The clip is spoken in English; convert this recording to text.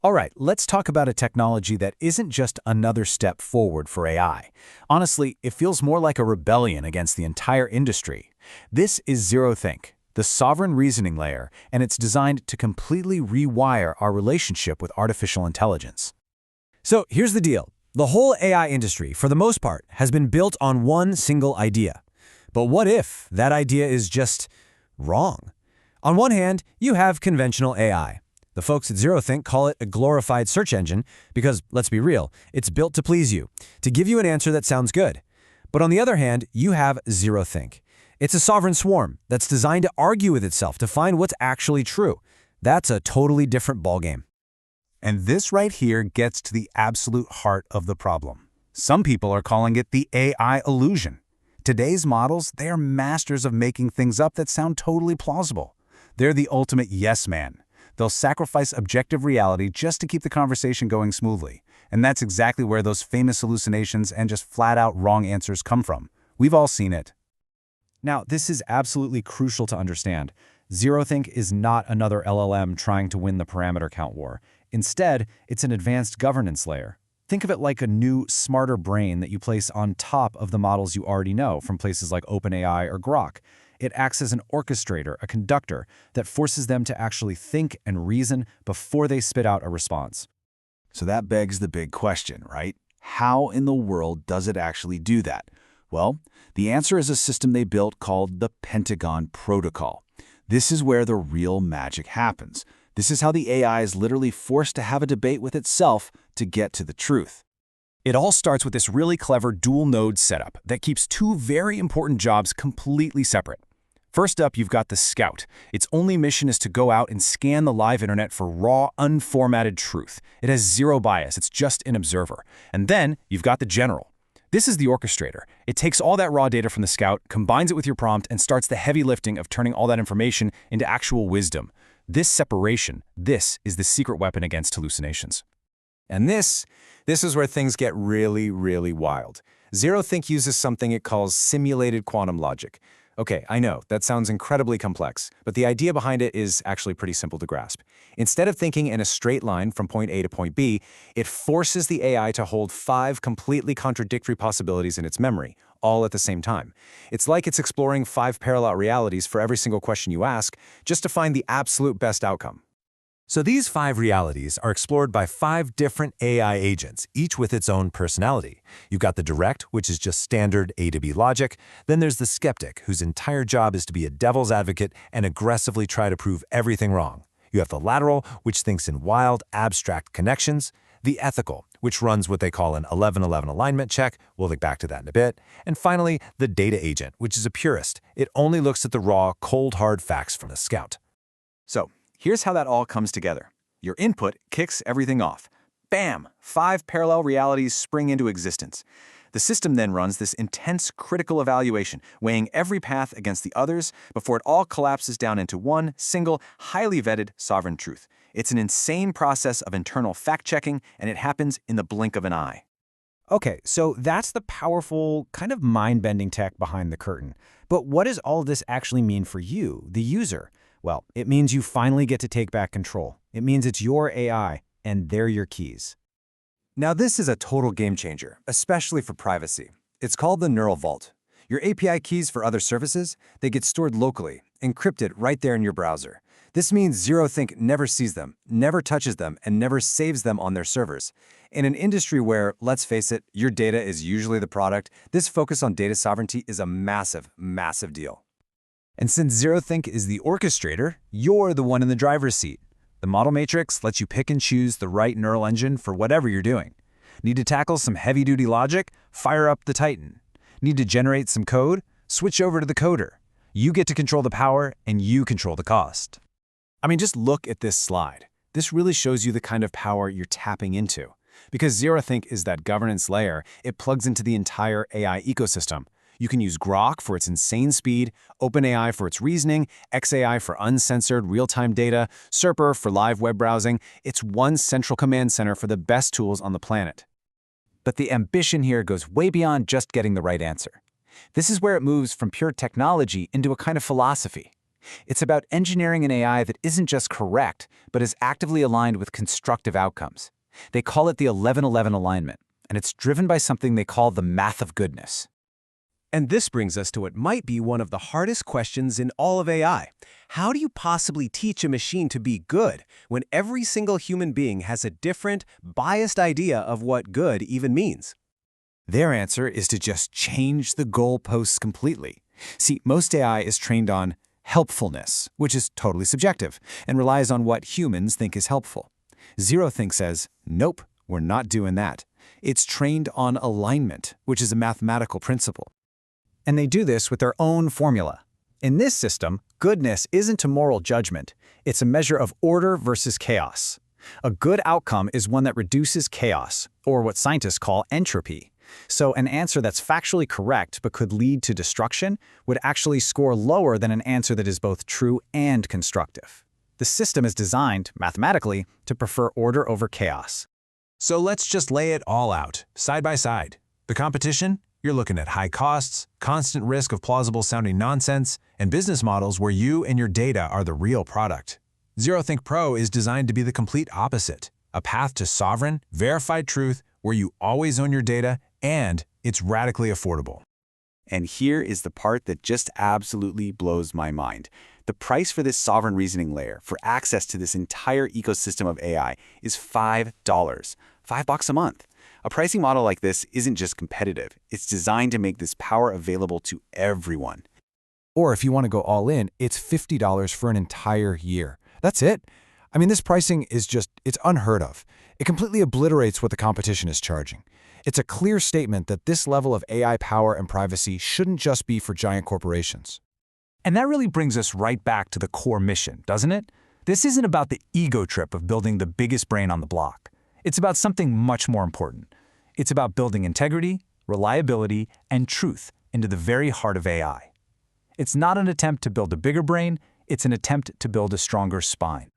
All right, let's talk about a technology that isn't just another step forward for AI. Honestly, it feels more like a rebellion against the entire industry. This is ZeroThink, the sovereign reasoning layer, and it's designed to completely rewire our relationship with artificial intelligence. So here's the deal. The whole AI industry, for the most part, has been built on one single idea. But what if that idea is just wrong? On one hand, you have conventional AI. The folks at ZeroThink call it a glorified search engine because, let's be real, it's built to please you, to give you an answer that sounds good. But on the other hand, you have ZeroThink. It's a sovereign swarm that's designed to argue with itself to find what's actually true. That's a totally different ballgame. And this right here gets to the absolute heart of the problem. Some people are calling it the AI illusion. Today's models, they are masters of making things up that sound totally plausible. They're the ultimate yes man. They'll sacrifice objective reality just to keep the conversation going smoothly. And that's exactly where those famous hallucinations and just flat-out wrong answers come from. We've all seen it. Now, this is absolutely crucial to understand. ZeroThink is not another LLM trying to win the parameter count war. Instead, it's an advanced governance layer. Think of it like a new, smarter brain that you place on top of the models you already know from places like OpenAI or Grok. It acts as an orchestrator, a conductor, that forces them to actually think and reason before they spit out a response. So that begs the big question, right? How in the world does it actually do that? Well, the answer is a system they built called the Pentagon Protocol. This is where the real magic happens. This is how the AI is literally forced to have a debate with itself to get to the truth. It all starts with this really clever dual-node setup that keeps two very important jobs completely separate. First up, you've got the Scout. Its only mission is to go out and scan the live internet for raw, unformatted truth. It has zero bias, it's just an observer. And then, you've got the General. This is the orchestrator. It takes all that raw data from the Scout, combines it with your prompt, and starts the heavy lifting of turning all that information into actual wisdom. This separation, this is the secret weapon against hallucinations. And this is where things get really, really wild. ZeroThink uses something it calls simulated quantum logic. Okay, I know, that sounds incredibly complex, but the idea behind it is actually pretty simple to grasp. Instead of thinking in a straight line from point A to point B, it forces the AI to hold 5 completely contradictory possibilities in its memory, all at the same time. It's like it's exploring 5 parallel realities for every single question you ask, just to find the absolute best outcome. So these 5 realities are explored by 5 different AI agents, each with its own personality. You've got the direct, which is just standard A to B logic. Then there's the skeptic, whose entire job is to be a devil's advocate and aggressively try to prove everything wrong. You have the lateral, which thinks in wild, abstract connections. The ethical, which runs what they call an 11-11 alignment check. We'll get back to that in a bit. And finally, the data agent, which is a purist. It only looks at the raw, cold, hard facts from the Scout. So, here's how that all comes together. Your input kicks everything off. Bam! 5 parallel realities spring into existence. The system then runs this intense critical evaluation, weighing every path against the others before it all collapses down into one single, highly vetted sovereign truth. It's an insane process of internal fact-checking, and it happens in the blink of an eye. Okay, so that's the powerful, kind of mind-bending tech behind the curtain. But what does all of this actually mean for you, the user? Well, it means you finally get to take back control. It means it's your AI, and they're your keys. Now this is a total game changer, especially for privacy. It's called the Neural Vault. Your API keys for other services, they get stored locally, encrypted right there in your browser. This means ZeroThink never sees them, never touches them, and never saves them on their servers. In an industry where, let's face it, your data is usually the product, this focus on data sovereignty is a massive, massive deal. And since ZeroThink is the orchestrator, you're the one in the driver's seat. The model matrix lets you pick and choose the right neural engine for whatever you're doing. Need to tackle some heavy-duty logic? Fire up the Titan. Need to generate some code? Switch over to the coder. You get to control the power, and you control the cost. I mean, just look at this slide. This really shows you the kind of power you're tapping into. Because ZeroThink is that governance layer, it plugs into the entire AI ecosystem. You can use Grok for its insane speed, OpenAI for its reasoning, xAI for uncensored real-time data, Serper for live web browsing. It's one central command center for the best tools on the planet. But the ambition here goes way beyond just getting the right answer. This is where it moves from pure technology into a kind of philosophy. It's about engineering an AI that isn't just correct, but is actively aligned with constructive outcomes. They call it the 11-11 alignment, and it's driven by something they call the math of goodness. And this brings us to what might be one of the hardest questions in all of AI. How do you possibly teach a machine to be good when every single human being has a different, biased idea of what good even means? Their answer is to just change the goalposts completely. See, most AI is trained on helpfulness, which is totally subjective, and relies on what humans think is helpful. ZeroThink says, nope, we're not doing that. It's trained on alignment, which is a mathematical principle. And they do this with their own formula. In this system, goodness isn't a moral judgment. It's a measure of order versus chaos. A good outcome is one that reduces chaos, or what scientists call entropy. So an answer that's factually correct but could lead to destruction would actually score lower than an answer that is both true and constructive. The system is designed, mathematically, to prefer order over chaos. So let's just lay it all out, side by side. The competition? You're looking at high costs, constant risk of plausible-sounding nonsense, and business models where you and your data are the real product. ZeroThink Pro is designed to be the complete opposite, a path to sovereign, verified truth where you always own your data and it's radically affordable. And here is the part that just absolutely blows my mind. The price for this sovereign reasoning layer, for access to this entire ecosystem of AI, is $5. $5 a month. A pricing model like this isn't just competitive. It's designed to make this power available to everyone. Or if you want to go all in, it's $50 for an entire year. That's it. I mean, this pricing is it's unheard of. It completely obliterates what the competition is charging. It's a clear statement that this level of AI power and privacy shouldn't just be for giant corporations. And that really brings us right back to the core mission, doesn't it? This isn't about the ego trip of building the biggest brain on the block. It's about something much more important. It's about building integrity, reliability, and truth into the very heart of AI. It's not an attempt to build a bigger brain, it's an attempt to build a stronger spine.